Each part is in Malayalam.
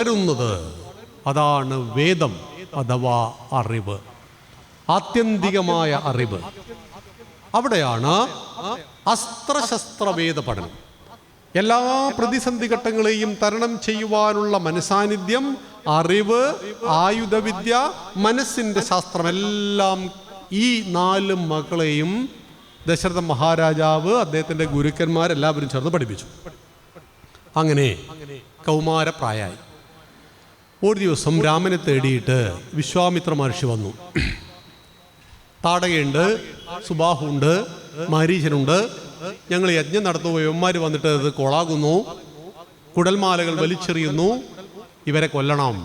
വളരുന്നത്. അതാണ് വേദം അഥവാ അറിവ്, ആത്യന്തികമായ അറിവ്. അവിടെയാണ് അസ്ത്രശസ്ത്രവേദ പഠനം. എല്ലാ പ്രതിസന്ധി ഘട്ടങ്ങളെയും തരണം ചെയ്യുവാനുള്ള മനസാന്നിധ്യം, അറിവ്, ആയുധവിദ്യ, മനസ്സിൻ്റെ ശാസ്ത്രം എല്ലാം ഈ 4 മക്കളെയും ദശരഥ മഹാരാജാവ് അദ്ദേഹത്തിൻ്റെ ഗുരുക്കന്മാരെല്ലാവരും ചേർന്ന് പഠിപ്പിച്ചു. അങ്ങനെ കൗമാരപ്രായമായി. ഒരു ദിവസം രാമനെ തേടിയിട്ട് വിശ്വാമിത്ര മഹർഷി വന്നു. താടകയുണ്ട്, സുബാഹുണ്ട്, മാരീചനുണ്ട്. ഞങ്ങൾ യജ്ഞം നടത്തുമ്പോൾ യവന്മാർ വന്നിട്ട് അത് കൊളാകുന്നു, കുടൽമാലകൾ വലിച്ചെറിയുന്നു, ഇവരെ കൊല്ലണം.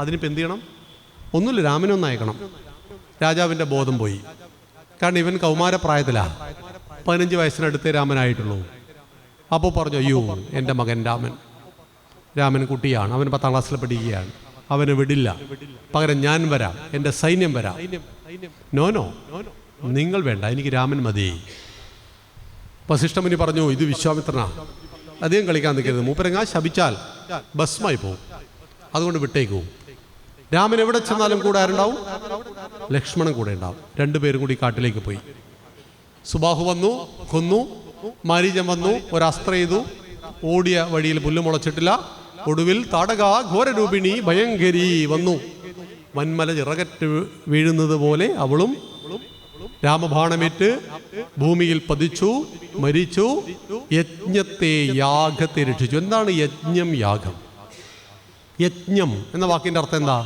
അതിനിപ്പോൾ എന്ത് ചെയ്യണം? ഒന്നുമില്ല, രാമനൊന്ന് അയക്കണം. രാജാവിൻ്റെ ബോധം പോയി. കാരണം ഇവൻ കൗമാരപ്രായത്തിലാണ്, 15 വയസ്സിനടുത്തേ രാമനായിട്ടുള്ളൂ. അപ്പോൾ പറഞ്ഞു, അയ്യോ എൻ്റെ മകൻ രാമൻ കുട്ടിയാണ്, അവൻ 10ാം ക്ലാസ്സിൽ പഠിക്കുകയാണ്, അവന് വിടില്ല, പകരം ഞാൻ വരാം, എൻ്റെ സൈന്യം വരാം. നോ, നിങ്ങൾ വേണ്ട, എനിക്ക് രാമൻ മതി. വസിഷ്ഠമുനി പറഞ്ഞു, ഇത് വിശ്വാമിത്രനാ, അധികം കളിക്കാൻ നിൽക്കരുത്, മൂപ്പരങ്ങാ ശപിച്ചാൽ ഭസ്മായി പോവും, അതുകൊണ്ട് വിട്ടേക്കൂ. രാമൻ എവിടെ ചെന്നാലും കൂടെ ആരുണ്ടാവും? ലക്ഷ്മണൻ കൂടെ ഉണ്ടാവും. 2 പേരും കൂടി കാട്ടിലേക്ക് പോയി. സുബാഹു വന്നു, കൊന്നു. മാരീചൻ വന്നു, ഒരസ്ത്രം ചെയ്തു. ഓടിയ വഴിയിൽ പുല്ല് മുളച്ചിട്ടില്ല. ഒടുവിൽ താടക ഘോരരൂപിണി ഭയങ്കരി വന്നു. വന്മല ചിറകറ്റ് വീഴുന്നത് പോലെ അവളും രാമബാണമേറ്റ് ഭൂമിയിൽ പതിച്ചു, മരിച്ചു. യജ്ഞത്തെ, യാഗത്തെ രക്ഷിച്ചു. എന്താണ് യജ്ഞം, യാഗം? യജ്ഞം എന്ന വാക്കിൻ്റെ അർത്ഥം എന്താ?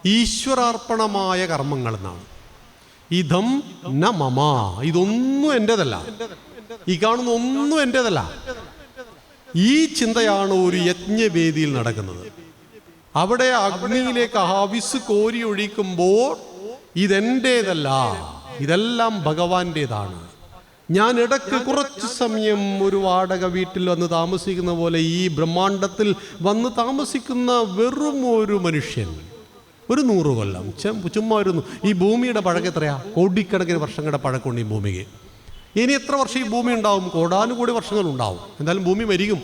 ഈശ്വരാർപ്പണമായ കർമ്മങ്ങൾ എന്നാണ്. ഇതം ന മമ, ഇതൊന്നും എൻ്റെതല്ല, ഈ കാണുന്ന ഒന്നും എൻ്റെതല്ല. ഈ ചിന്തയാണ് ഒരു യജ്ഞവേദിയിൽ നടക്കുന്നത്. അവിടെ അഗ്നിയിലേക്ക് ആവിസ് കോരി ഒഴിക്കുമ്പോൾ ഇതെൻ്റേതല്ല, ഇതെല്ലാം ഭഗവാന്റേതാണ്. ഞാൻ ഇടയ്ക്ക് കുറച്ച് സമയം ഒരു വാടക വീട്ടിൽ വന്ന് താമസിക്കുന്ന പോലെ ഈ ബ്രഹ്മാണ്ടത്തിൽ വന്ന് താമസിക്കുന്ന വെറും ഒരു മനുഷ്യൻ. ഒരു 100 കൊല്ലം ചുമ്മാ ഈ ഭൂമിയുടെ പഴക്കം എത്രയാ? കോടിക്കണക്കിന് വർഷങ്ങളുടെ പഴക്കമുണ്ട് ഈ ഭൂമിക്ക്. ഇനി എത്ര വർഷം ഈ ഭൂമി ഉണ്ടാവും? കോടാനുകൂടി വർഷങ്ങൾ ഉണ്ടാവും. എന്തായാലും ഭൂമി മരിക്കും.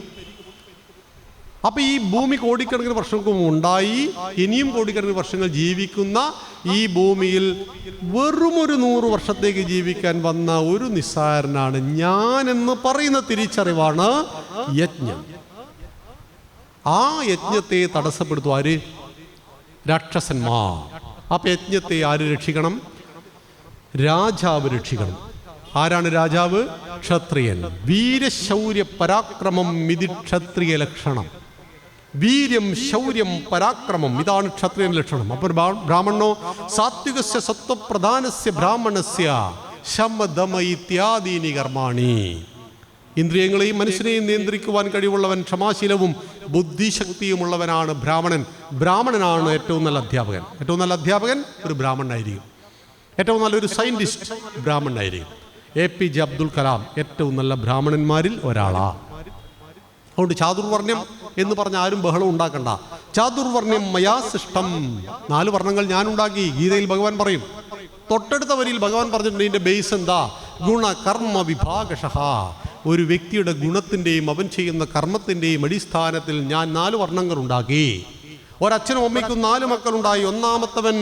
അപ്പം ഈ ഭൂമി കോടിക്കണക്കിന് വർഷങ്ങൾക്കും ഉണ്ടായി, ഇനിയും കോടിക്കണക്കിന് വർഷങ്ങൾ ജീവിക്കുന്ന ഈ ഭൂമിയിൽ വെറും ഒരു 100 വർഷത്തേക്ക് ജീവിക്കാൻ വന്ന ഒരു നിസ്സാരനാണ് ഞാൻ എന്ന് പറയുന്ന തിരിച്ചറിവാണ് യജ്ഞം. ആ യജ്ഞത്തെ തടസ്സപ്പെടുത്തും ആര്? രാക്ഷസന്മാർ. അപ്പം യജ്ഞത്തെ ആര് രക്ഷിക്കണം? രാജാവ് രക്ഷിക്കണം. ആരാണ് രാജാവ്? ക്ഷത്രിയൻ. വീരശൗര്യ പരാക്രമം മിതി ക്ഷത്രിയ ലക്ഷണം. വീര്യം, ശൗര്യം, പരാക്രമം, ഇതാണ് ക്ഷത്രിയൻ ലക്ഷണം. അപ്പോൾ ബ്രാഹ്മണോ സാത്വികസ്യ സത്വപ്രധാനസ്യ ബ്രാഹ്മണസ്യ ശമദമ ഇത്യാദീനി കർമാണി. ഇന്ദ്രിയങ്ങളെയും മനുഷ്യനെയും നിയന്ത്രിക്കുവാൻ കഴിവുള്ളവൻ, ക്ഷമാശീലവും ബുദ്ധിശക്തിയുമുള്ളവനാണ് ബ്രാഹ്മണൻ. ബ്രാഹ്മണനാണ് ഏറ്റവും നല്ല അധ്യാപകൻ. ഏറ്റവും നല്ല അധ്യാപകൻ ഒരു ബ്രാഹ്മണനായിരിക്കും. ഏറ്റവും നല്ലൊരു സയൻറ്റിസ്റ്റ് ബ്രാഹ്മണനായിരിക്കും. APJ അബ്ദുൽ കലാം ഏറ്റവും നല്ല ബ്രാഹ്മണന്മാരിൽ ഒരാളാണ്. അതുകൊണ്ട് ചാതുർവർണ്ണ്യം എന്ന് പറഞ്ഞ ആരും ബഹളം ഉണ്ടാക്കണ്ട. ചാതുർവർണ്ണ്യം മയാ സൃഷ്ടം, 4 വർണ്ണങ്ങൾ ഞാൻ ഉണ്ടാക്കി. ഗീതയിൽ ഭഗവാൻ പറയും. തൊട്ടടുത്ത വരിയിൽ ഭഗവാൻ പറഞ്ഞിട്ടുണ്ട്, ഇതിൻ്റെ ബേസ് എന്താ? ഗുണ കർമ്മ വിഭാഗശഃ. ഒരു വ്യക്തിയുടെ ഗുണത്തിൻ്റെയും അവൻ ചെയ്യുന്ന കർമ്മത്തിൻ്റെയും അടിസ്ഥാനത്തിൽ ഞാൻ 4 വർണ്ണങ്ങൾ ഉണ്ടാക്കി. ഒരച്ഛനും അമ്മയ്ക്കും 4 മക്കളുണ്ടായി. ഒന്നാമത്തവൻ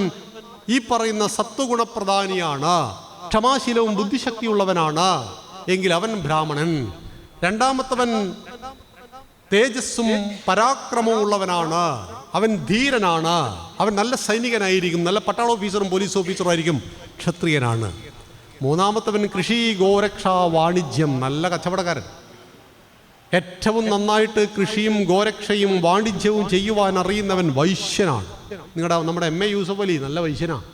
ഈ പറയുന്ന സത്വഗുണപ്രധാനിയാണ്, ക്ഷമാശീലവും ബുദ്ധിശക്തിയുള്ളവനാണ്, എങ്കിൽ അവൻ ബ്രാഹ്മണൻ. രണ്ടാമത്തവൻ തേജസ്സും പരാക്രമവും ഉള്ളവനാണ്, അവൻ ധീരനാണ്, അവൻ നല്ല സൈനികനായിരിക്കും, നല്ല പട്ടാള ഓഫീസറും പോലീസ് ഓഫീസറും ആയിരിക്കും, ക്ഷത്രിയനാണ്. മൂന്നാമത്തവൻ കൃഷി, ഗോരക്ഷ, വാണിജ്യം, നല്ല കച്ചവടക്കാരൻ. ഏറ്റവും നന്നായിട്ട് കൃഷിയും ഗോരക്ഷയും വാണിജ്യവും ചെയ്യുവാൻ അറിയുന്നവൻ വൈശ്യനാണ്. നമ്മുടെ MA യൂസഫ് അലി നല്ല വൈശ്യനാണ്,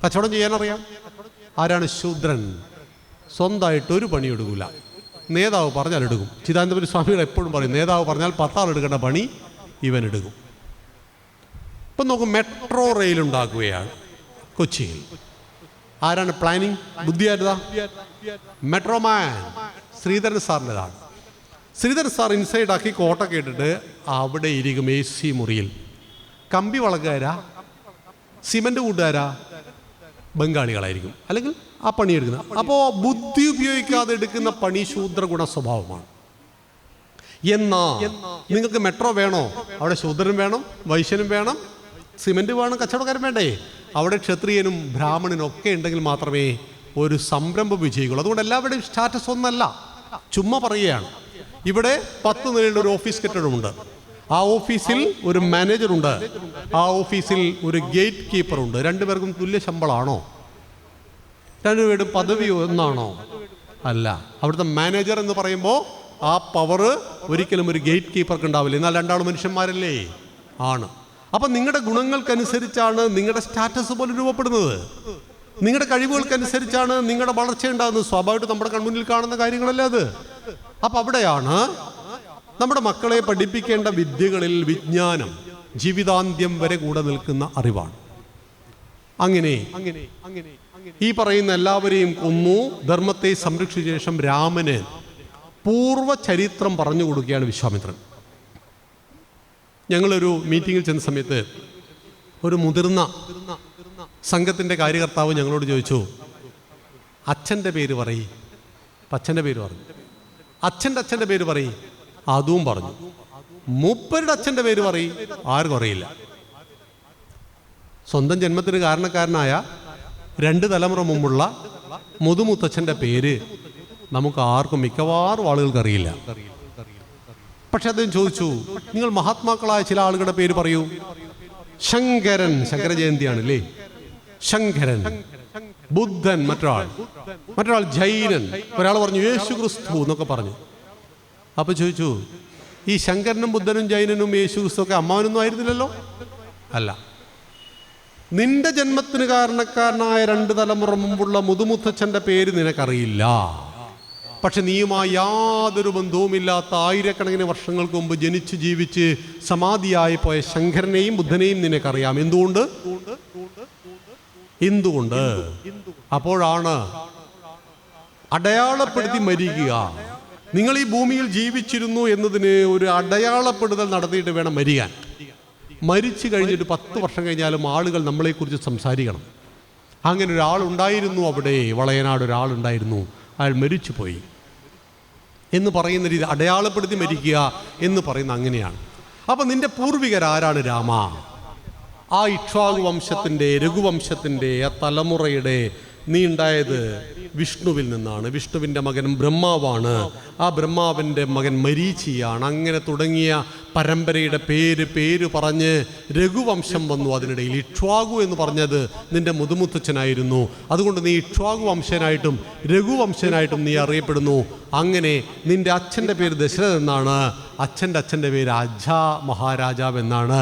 കച്ചവടം ചെയ്യാനറിയാം. ആരാണ്? ശൂദ്രൻ. സ്വന്തമായിട്ട് ഒരു പണിയെടുക്കില്ല, നേതാവ് പറഞ്ഞാൽ എടുക്കും. ചിദാനന്ദപുരി സ്വാമികൾ എപ്പോഴും പറയും, നേതാവ് പറഞ്ഞാൽ 10 ആൾ എടുക്കേണ്ട പണി ഇവൻ എടുക്കും. ഇപ്പം നോക്കും, മെട്രോ റെയിൽ ഉണ്ടാക്കുകയാണ് കൊച്ചിയിൽ. ആരാണ് പ്ലാനിങ്? ബുദ്ധിയായിരുതാ? മെട്രോമാൻ ശ്രീധരൻ സാറിൻ്റെതാണ്. ശ്രീധരൻ സാർ ഇൻസൈഡ് ആക്കി കോട്ടൊക്കെ ഇട്ടിട്ട് അവിടെ ഇരിക്കും AC മുറിയിൽ. കമ്പി വളക്കാരാ, സിമൻറ്റ് കൂട്ടുകാരാ ബംഗാളികളായിരിക്കും, അല്ലെങ്കിൽ ആ പണിയെടുക്കുന്നത്. അപ്പോൾ ബുദ്ധി ഉപയോഗിക്കാതെ എടുക്കുന്ന പണി ശൂദ്രഗുണ സ്വഭാവമാണ്. എന്നാ നിങ്ങൾക്ക് മെട്രോ വേണോ? അവിടെ ശൂദ്രനും വേണം, വൈശ്യനും വേണം, സിമെന്റ് വേണം, കച്ചവടക്കാരൻ വേണ്ടേ? അവിടെ ക്ഷത്രിയനും ബ്രാഹ്മണനും ഒക്കെ ഉണ്ടെങ്കിൽ മാത്രമേ ഒരു സംരംഭം വിജയിക്കുള്ളൂ. അതുകൊണ്ട് എല്ലാവരുടെയും സ്റ്റാറ്റസ് ഒന്നല്ല, ചുമ്മാ പറയുകയാണ്. ഇവിടെ 10 നിലയുള്ള ഒരു ഓഫീസ് കെട്ടിടമുണ്ട്. ആ ഓഫീസിൽ ഒരു മാനേജറുണ്ട്, ആ ഓഫീസിൽ ഒരു ഗേറ്റ് കീപ്പറുണ്ട്. രണ്ടുപേർക്കും തുല്യ ശമ്പളമാണോ? രണ്ടുപേരും പദവി ഒന്നാണോ? അല്ല. അവിടുത്തെ മാനേജർ എന്ന് പറയുമ്പോൾ ആ പവർ ഒരിക്കലും ഒരു ഗേറ്റ് കീപ്പർക്ക് ഉണ്ടാവില്ല. എന്നാൽ രണ്ടാളും മനുഷ്യന്മാരല്ലേ? ആണ്. അപ്പം നിങ്ങളുടെ ഗുണങ്ങൾക്കനുസരിച്ചാണ് നിങ്ങളുടെ സ്റ്റാറ്റസ് പോലും രൂപപ്പെടുന്നത്. നിങ്ങളുടെ കഴിവുകൾക്കനുസരിച്ചാണ് നിങ്ങളുടെ വളർച്ച ഉണ്ടാകുന്നത്. സ്വാഭാവികമായിട്ട് നമ്മുടെ കൺമുന്നിൽ കാണുന്ന കാര്യങ്ങളല്ലേ അത്. അപ്പം അവിടെയാണ് നമ്മുടെ മക്കളെ പഠിപ്പിക്കേണ്ട വിദ്യകളിൽ വിജ്ഞാനം ജീവിതാന്ത്യം വരെ കൂടെ നിൽക്കുന്ന അറിവാണ്. അങ്ങനെ ഈ പറയുന്ന എല്ലാവരെയും കൊന്നു ധർമ്മത്തെ സംരക്ഷിച്ച ശേഷം രാമന് പൂർവ്വ ചരിത്രം പറഞ്ഞു കൊടുക്കുകയാണ് വിശ്വാമിത്രൻ. ഞങ്ങളൊരു മീറ്റിങ്ങിൽ ചെന്ന സമയത്ത് ഒരു മുതിർന്ന സംഘത്തിൻ്റെ കാര്യകർത്താവ് ഞങ്ങളോട് ചോദിച്ചു, അച്ഛൻ്റെ പേര് പറയും. അച്ഛൻ്റെ പേര് പറഞ്ഞു. അച്ഛൻ്റെ പേര് പറയും. അതും പറഞ്ഞു. മൂപ്പരുടെ അച്ഛൻ്റെ പേര് പറയും. ആർക്കും അറിയില്ല. സ്വന്തം ജന്മത്തിന് കാരണക്കാരനായ 2 തലമുറ മുമ്പുള്ള മുതുമുത്തച്ഛൻ്റെ പേര് നമുക്ക് ആർക്കും, മിക്കവാറും ആളുകൾക്ക് അറിയില്ല. പക്ഷെ അദ്ദേഹം ചോദിച്ചു, നിങ്ങൾ മഹാത്മാക്കളായ ചില ആളുകളുടെ പേര് പറയൂ. ശങ്കരൻ, ശങ്കരജയന്തിയാണ് അല്ലേ? ശങ്കരൻ. ബുദ്ധൻ മറ്റൊരാൾ ജൈനൻ, ഒരാൾ പറഞ്ഞു യേശു ക്രിസ്തു എന്നൊക്കെ പറഞ്ഞു. അപ്പൊ ചോദിച്ചു, ഈ ശങ്കരനും ബുദ്ധനും ജൈനനും യേശു ക്രിസ്തു ഒക്കെ അമ്മാവനൊന്നും ആയിരുന്നില്ലല്ലോ? അല്ല. നിന്റെ ജന്മത്തിന് കാരണക്കാരനായ 2 തലമുറ മുമ്പുള്ള മുതുമുത്തച്ഛൻ്റെ പേര് നിനക്കറിയില്ല. പക്ഷെ നീയുമായി യാതൊരു ബന്ധവുമില്ലാത്ത ആയിരക്കണക്കിന് വർഷങ്ങൾക്ക് മുമ്പ് ജനിച്ച് ജീവിച്ച് സമാധിയായി പോയ ശങ്കരനെയും ബുദ്ധനെയും നിനക്കറിയാം. എന്തുകൊണ്ട്? അപ്പോഴാണ് അടയാളപ്പെടുത്തി മരിക്കുക. നിങ്ങൾ ഈ ഭൂമിയിൽ ജീവിച്ചിരുന്നു എന്നതിന് ഒരു അടയാളപ്പെടുത്തൽ നടത്തിയിട്ട് വേണം മരിക്കാൻ. മരിച്ചു കഴിഞ്ഞിട്ട് 10 വർഷം കഴിഞ്ഞാലും ആളുകൾ നമ്മളെക്കുറിച്ച് സംസാരിക്കണം. അങ്ങനെ ഒരാളുണ്ടായിരുന്നു, അവിടെ വളയനാട് ഒരാളുണ്ടായിരുന്നു, അയാൾ മരിച്ചുപോയി എന്ന് പറയുന്ന രീതി, അടയാളപ്പെടുത്തി മരിക്കുക എന്ന് പറയുന്ന അങ്ങനെയാണ്. അപ്പം നിന്റെ പൂർവികരാരാണ് രാമ? ആ ഇക്ഷ്വാകു വംശത്തിൻ്റെ, രഘുവംശത്തിൻ്റെ ആ തലമുറയുടെ നീ ഉണ്ടായത് വിഷ്ണുവിൽ നിന്നാണ്. വിഷ്ണുവിൻ്റെ മകൻ ബ്രഹ്മാവാണ്. ആ ബ്രഹ്മാവിൻ്റെ മകൻ മരീചിയാണ്. അങ്ങനെ തുടങ്ങിയ പരമ്പരയുടെ പേര് പറഞ്ഞ് രഘുവംശം വന്നു. അതിനിടയിൽ ഇക്ഷ്വാകു എന്ന് പറഞ്ഞത് നിന്റെ മുതുമുത്തച്ഛനായിരുന്നു. അതുകൊണ്ട് നീ ഇക്ഷ്വാകു വംശനായിട്ടും രഘുവംശനായിട്ടും നീ അറിയപ്പെടുന്നു. അങ്ങനെ നിന്റെ അച്ഛൻ്റെ പേര് ദശരഥൻ എന്നാണ്, അച്ഛൻ്റെ പേര് അജ മഹാരാജാവ് എന്നാണ്.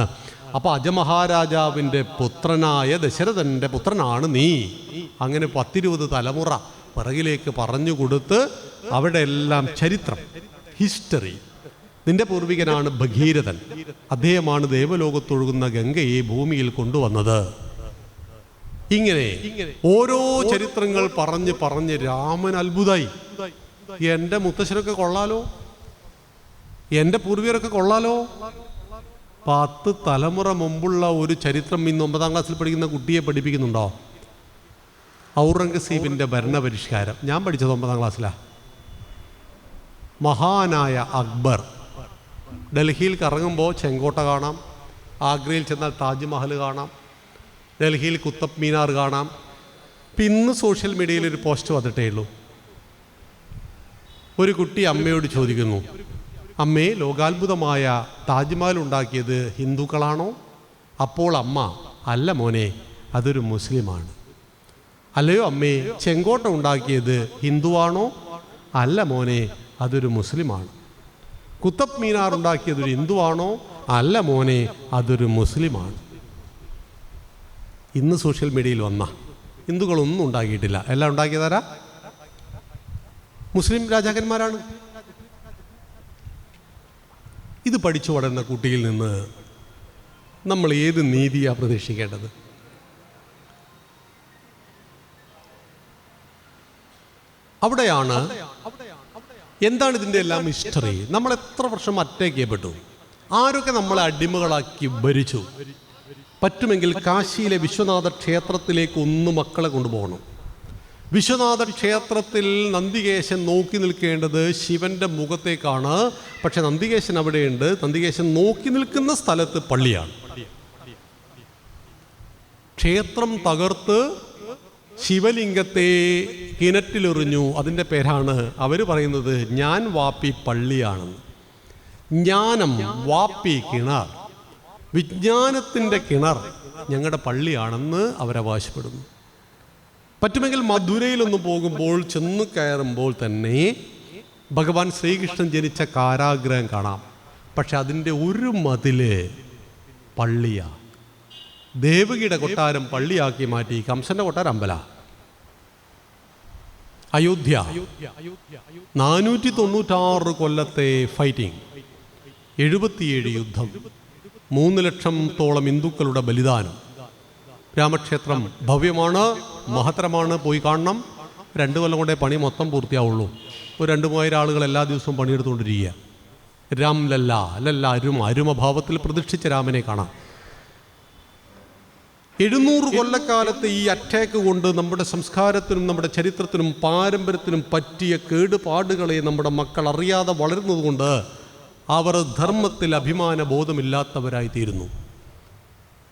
അപ്പോൾ അജമഹാരാജാവിൻ്റെ പുത്രനായ ദശരഥൻ്റെ പുത്രനാണ് നീ. അങ്ങനെ 10-20 തലമുറ പിറകിലേക്ക് പറഞ്ഞു കൊടുത്ത് അവിടെ എല്ലാം ചരിത്രം, ഹിസ്റ്ററി. നിന്റെ പൂർവികനാണ് ഭഗീരഥൻ. അദ്ദേഹമാണ് ദേവലോകത്തൊഴുകുന്ന ഗംഗയെ ഭൂമിയിൽ കൊണ്ടുവന്നത്. ഇങ്ങനെ ഓരോ ചരിത്രങ്ങൾ പറഞ്ഞ് രാമൻ അത്ഭുതമായി. എൻ്റെ മുത്തശ്ശനൊക്കെ കൊള്ളാലോ, എൻ്റെ പൂർവികരൊക്കെ കൊള്ളാലോ. 10 തലമുറ മുമ്പുള്ള ഒരു ചരിത്രം ഇന്ന് 9ാം ക്ലാസ്സിൽ പഠിക്കുന്ന കുട്ടിയെ പഠിപ്പിക്കുന്നുണ്ടോ? ഔറംഗസീബിൻ്റെ ഭരണപരിഷ്കാരം ഞാൻ പഠിച്ചത് 9ാം ക്ലാസ്സിലാണ്. മഹാനായ അക്ബർ ഡൽഹിയിൽ കറങ്ങുമ്പോൾ ചെങ്കോട്ട കാണാം, ആഗ്രയിൽ ചെന്നാൽ താജ്മഹൽ കാണാം, ഡൽഹിയിൽ കുത്തബ് മീനാർ കാണാം. ഇന്ന് സോഷ്യൽ മീഡിയയിൽ ഒരു പോസ്റ്റ് വന്നിട്ടേ ഉള്ളൂ. ഒരു കുട്ടി അമ്മയോട് ചോദിക്കുന്നു, അമ്മേ, ലോകാത്ഭുതമായ താജ്മഹൽ ഉണ്ടാക്കിയത് ഹിന്ദുക്കളാണോ? അപ്പോൾ അമ്മ, അല്ല മോനെ, അതൊരു മുസ്ലിമാണ്. അല്ലയോ അമ്മേ, ചെങ്കോട്ട ഉണ്ടാക്കിയത് ഹിന്ദുവാണോ? അല്ല മോനെ, അതൊരു മുസ്ലിമാണ്. കുത്തബ് മീനാർ ഉണ്ടാക്കിയതൊരു ഹിന്ദുവാണോ? അല്ല മോനെ, അതൊരു മുസ്ലിമാണ്. ഇന്ന് സോഷ്യൽ മീഡിയയിൽ വന്ന ഹിന്ദുക്കളൊന്നും ഉണ്ടാക്കിയിട്ടില്ല. എല്ലാം ഉണ്ടാക്കിയതാരാ? മുസ്ലിം രാജാക്കന്മാരാണ്. ഇത് പഠിച്ചു വളരുന്ന കുട്ടിയിൽ നിന്ന് നമ്മൾ ഏത് നീതിയാണ് പ്രതീക്ഷിക്കേണ്ടത്? അവിടെയാണ് എന്താണ് ഇതിൻ്റെ എല്ലാം ഹിസ്റ്ററി. നമ്മൾ എത്ര വർഷം അറ്റാക്ക് ചെയ്യപ്പെട്ടു, ആരൊക്കെ നമ്മളെ അടിമകളാക്കി ഭരിച്ചു. പറ്റുമെങ്കിൽ കാശിയിലെ വിശ്വനാഥ ക്ഷേത്രത്തിലേക്ക് ഒന്ന് മക്കളെ കൊണ്ടുപോകണം. വിശ്വനാഥ ക്ഷേത്രത്തിൽ നന്ദികേശൻ നോക്കി നിൽക്കേണ്ടത് ശിവന്റെ മുഖത്തേക്കാണ്. പക്ഷെ നന്ദികേശൻ അവിടെയുണ്ട്. നന്ദികേശൻ നോക്കി നിൽക്കുന്ന സ്ഥലത്ത് പള്ളിയാണ്. ക്ഷേത്രം തകർത്ത് ശിവലിംഗത്തെ കിണറ്റിലെറിഞ്ഞു. അതിൻ്റെ പേരാണ് അവർ പറയുന്നത് ഞാൻ വാപ്പി പള്ളിയാണെന്ന്. ജ്ഞാനം വാപ്പി കിണർ, വിജ്ഞാനത്തിൻ്റെ കിണർ ഞങ്ങളുടെ പള്ളിയാണെന്ന് അവരവകാശപ്പെടുന്നു. പറ്റുമെങ്കിൽ മധുരയിലൊന്ന് പോകുമ്പോൾ ചെന്ന് കയറുമ്പോൾ തന്നെ ഭഗവാൻ ശ്രീകൃഷ്ണൻ ജനിച്ച കാരാഗ്രഹം കാണാം. പക്ഷെ അതിൻ്റെ ഒരു മതില് പള്ളിയാണ്. ദേവകിയുടെ കൊട്ടാരം പള്ളിയാക്കി മാറ്റി. കംസന്റെ കൊട്ടാരം അമ്പല. അയോധ്യ 496 കൊല്ലത്തെ ഫൈറ്റിംഗ്, 77 യുദ്ധം, 3 ലക്ഷത്തോളം ഹിന്ദുക്കളുടെ ബലിദാനം. രാമക്ഷേത്രം ഭവ്യമാണ്, മഹത്തരമാണ്, പോയി കാണണം. 2 കൊല്ലം കൊണ്ടേ പണി മൊത്തം പൂർത്തിയാവുള്ളൂ. ഒരു 2,000 ആളുകൾ എല്ലാ ദിവസവും പണിയെടുത്തുകൊണ്ടിരിക്കുക. രാം ലല്ല ലല്ല അരുമഭാവത്തിൽ പ്രതിഷ്ഠിച്ച രാമനെ കാണാം. 700 കൊല്ലക്കാലത്ത് ഈ അറ്റാക്ക് കൊണ്ട് നമ്മുടെ സംസ്കാരത്തിനും നമ്മുടെ ചരിത്രത്തിനും പാരമ്പര്യത്തിനും പറ്റിയ കേടുപാടുകളെ നമ്മുടെ മക്കൾ അറിയാതെ വളരുന്നതുകൊണ്ട് അവർ ധർമ്മത്തിൽ അഭിമാന ബോധമില്ലാത്തവരായിത്തീരുന്നു.